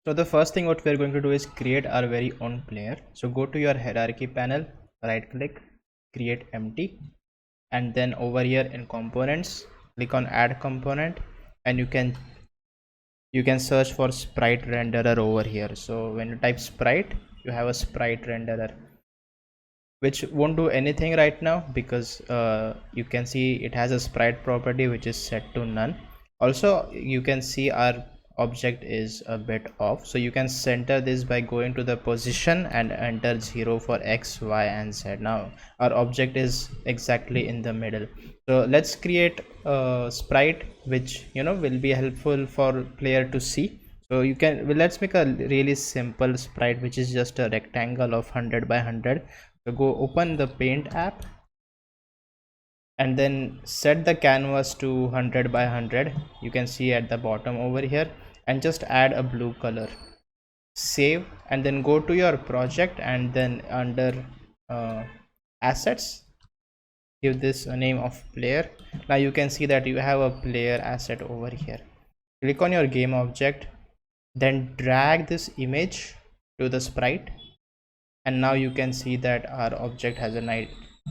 So the first thing what we're going to do is create our very own player. So go to your hierarchy panel, right click, create empty, and then over here in components, click on add component, and you can search for sprite renderer over here. So when you type sprite, you have a sprite renderer, which won't do anything right now because you can see it has a sprite property which is set to none. Also you can see our object is a bit off, so you can center this by going to the position and enter 0 for x, y and z. Now our object is exactly in the middle. So let's create a sprite which will be helpful for player to see. So you can, well, let's make a really simple sprite which is just a rectangle of 100 by 100. So go open the paint app and then set the canvas to 100 by 100. You can see at the bottom over here, and just add a blue color. Save, and then go to your project and then under assets, give this a name of player. Now you can see that you have a player asset over here. Click on your game object, then drag this image to the sprite, and now you can see that our object has a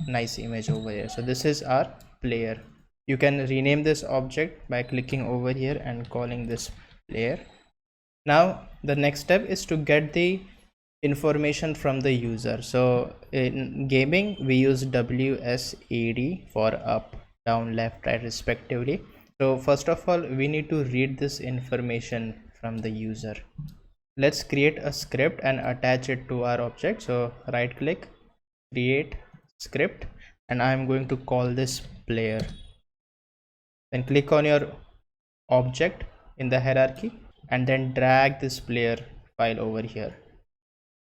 nice image over here. So this is our player. You can rename this object by clicking over here and calling this player. Now the next step is to get the information from the user. So in gaming we use WSAD for up, down, left, right respectively. So first of all we need to read this information from the user. Let's create a script and attach it to our object. So right click, create script, and I am going to call this player. Then click on your object in the hierarchy and then drag this player file over here,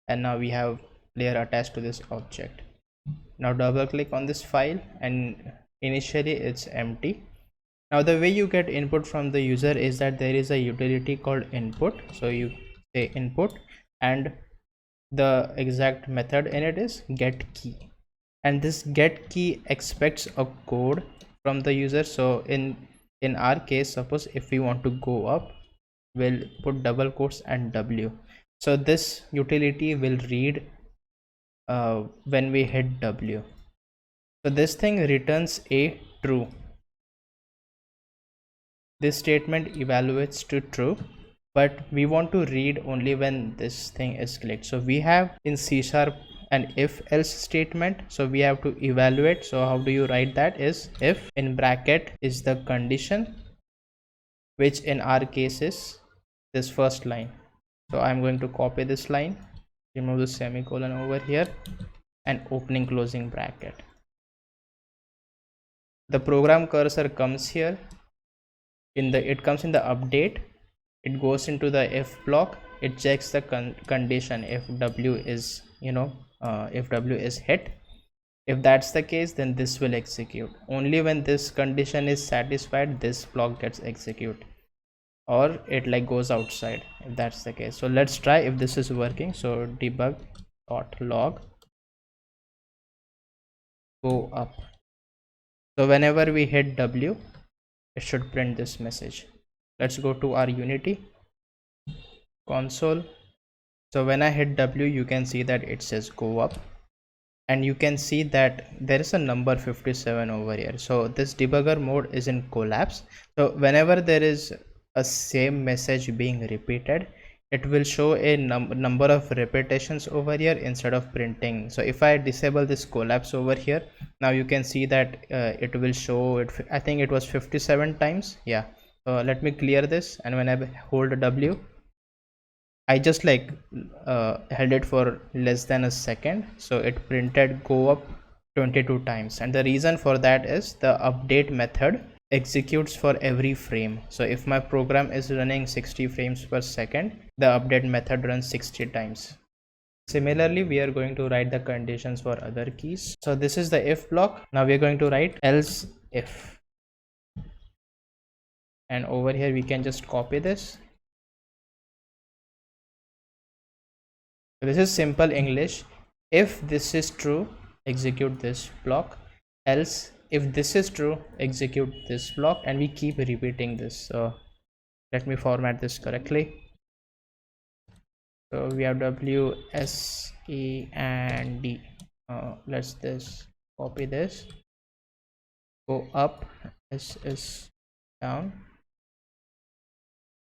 and now we have player attached to this object. Now double click on this file, and initially it's empty. Now the way you get input from the user is that there is a utility called input. So you say input, and the exact method in it is get key, and this get key expects a code from the user. So in our case, suppose if we want to go up, we'll put double quotes and W. So this utility will read when we hit W. So this thing returns a true. This statement evaluates to true, but we want to read only when this thing is clicked. So we have in C# an if else statement, so we have to evaluate. So how do you write that? Is if in bracket is the condition, which in our case is this first line. So I'm going to copy this line, remove the semicolon over here, and opening closing bracket. The program cursor comes here, it comes in the update, it goes into the if block, it checks the condition if W is if W is hit. If that's the case, then this will execute. Only when this condition is satisfied, this block gets executed, or it like goes outside if that's the case. So let's try if this is working. So debug.log go up. So whenever we hit W, it should print this message. Let's go to our Unity console. So when I hit W, you can see that it says go up, and you can see that there is a number 57 over here. So this debugger mode is in collapse. So whenever there is a same message being repeated, it will show a number of repetitions over here instead of printing. So if I disable this collapse over here, now you can see that it will show it. I think it was 57 times. Yeah. So let me clear this, and when I hold W, I just held it for less than a second, so it printed go up 22 times. And the reason for that is the update method executes for every frame. So if my program is running 60 frames per second, the update method runs 60 times. Similarly, we are going to write the conditions for other keys. So this is the if block. Now we are going to write else if, and over here we can just copy this. This is simple English. If this is true, execute this block, else if this is true, execute this block, and we keep repeating this. So let me format this correctly. So we have W, S, E and D. Let's this copy this, go up, S is down,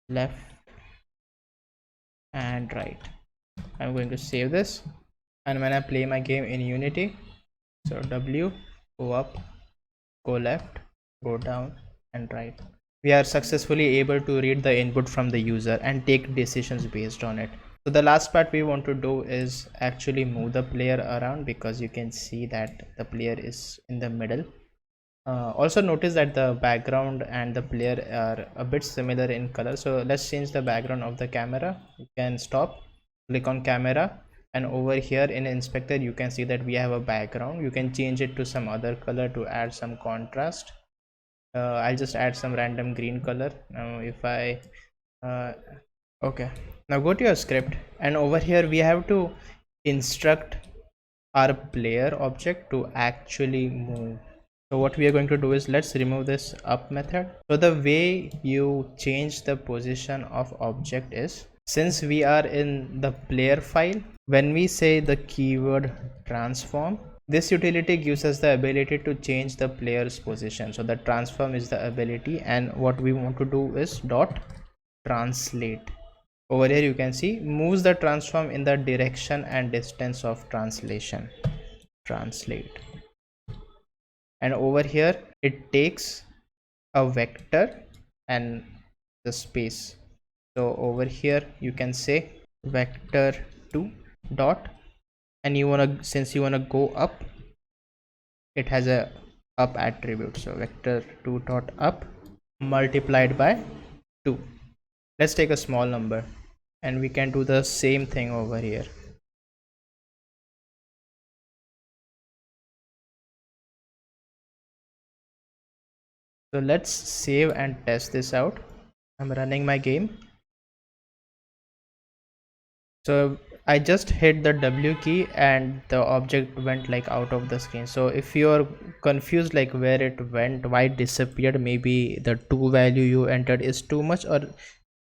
left and right. I'm going to save this, and when I play my game in Unity, so W, go up, go left, go down and right, we are successfully able to read the input from the user and take decisions based on it. So the last part we want to do is actually move the player around, because you can see that the player is in the middle. Also notice that the background and the player are a bit similar in color, so let's change the background of the camera. You can stop, click on camera, and over here in inspector you can see that we have a background. You can change it to some other color to add some contrast. I'll just add some random green color. Now if I okay, now go to your script, and over here we have to instruct our player object to actually move. So what we are going to do is, let's remove this up method. So the way you change the position of object is, since we are in the player file, when we say the keyword transform, this utility gives us the ability to change the player's position. So the transform is the ability, and what we want to do is dot translate. Over here you can see moves the transform in the direction and distance of translation. Translate. And over here it takes a vector and the space. So over here you can say vector 2 dot, and you want to, since you want to go up, it has a up attribute, so vector 2 dot up multiplied by 2. Let's take a small number, and we can do the same thing over here. So let's save and test this out. I'm running my game. So I just hit the W key and the object went like out of the screen. So if you're confused like where it went, why it disappeared, maybe the 2 value you entered is too much, or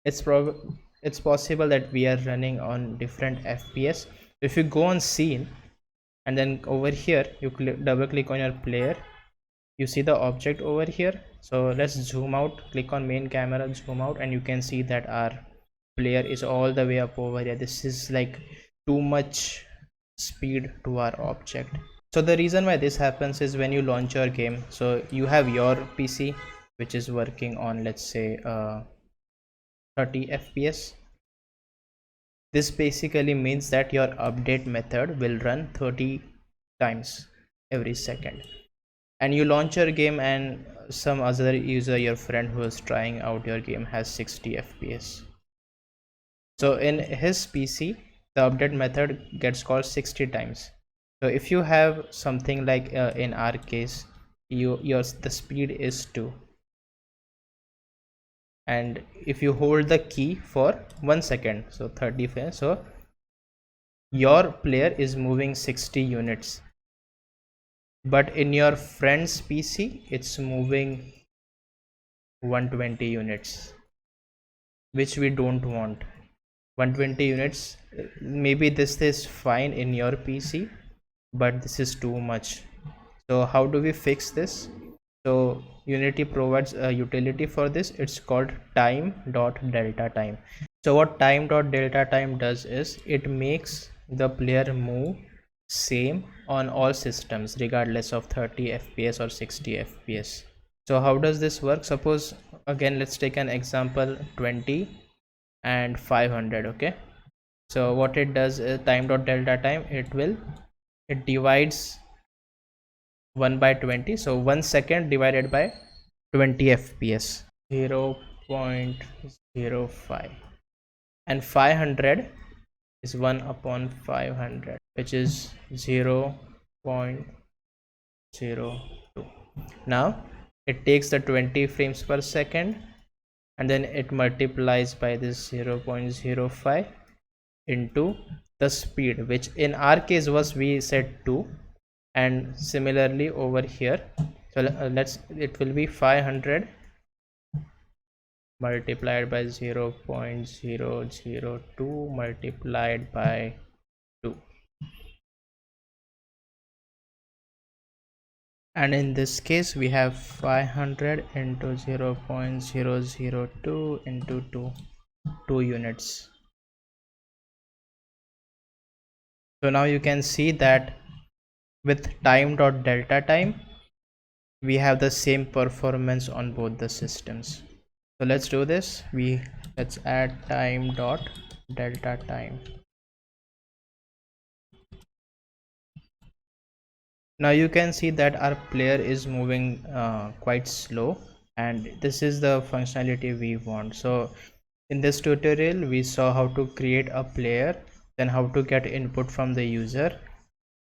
it's possible that we are running on different FPS. If you go on scene and then over here you double click on your player, you see the object over here. So let's zoom out, click on main camera, zoom out, and you can see that our player is all the way up over here. This is like too much speed to our object. So the reason why this happens is, when you launch your game, so you have your PC which is working on, let's say 30 FPS. This basically means that your update method will run 30 times every second, and you launch your game and some other user, your friend who is trying out your game, has 60 FPS. So in his PC the update method gets called 60 times. So if you have something like in our case, the speed is 2, and if you hold the key for 1 second, so 30 frames, so your player is moving 60 units, but in your friend's PC it's moving 120 units, which we don't want. 120 units, maybe this is fine in your PC, but this is too much. So how do we fix this? So Unity provides a utility for this. It's called time.delta time. So what time.delta time does is, it makes the player move same on all systems regardless of 30 FPS or 60 FPS. So how does this work? Suppose, again, let's take an example, 20 and 500. Okay, so what it does is, time.delta time, it divides 1 by 20, so 1 second divided by 20 FPS, 0.05, and 500 is 1 upon 500, which is 0.02. Now it takes the 20 frames per second and then it multiplies by this 0.05 into the speed, which in our case was, we said 2, and similarly over here, so it will be 500 multiplied by 0.002 multiplied by 2. And in this case we have 500 into 0.002 into 2 units. So now you can see that with time dot delta time we have the same performance on both the systems. So let's do this. Let's add time dot delta time. Now you can see that our player is moving quite slow, and this is the functionality we want. So in this tutorial we saw how to create a player, then how to get input from the user,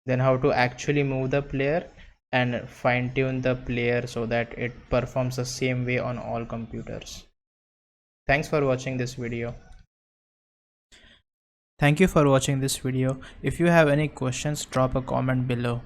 then how to actually move the player and fine-tune the player so that it performs the same way on all computers. Thanks for watching this video. Thank you for watching this video. If you have any questions, drop a comment below.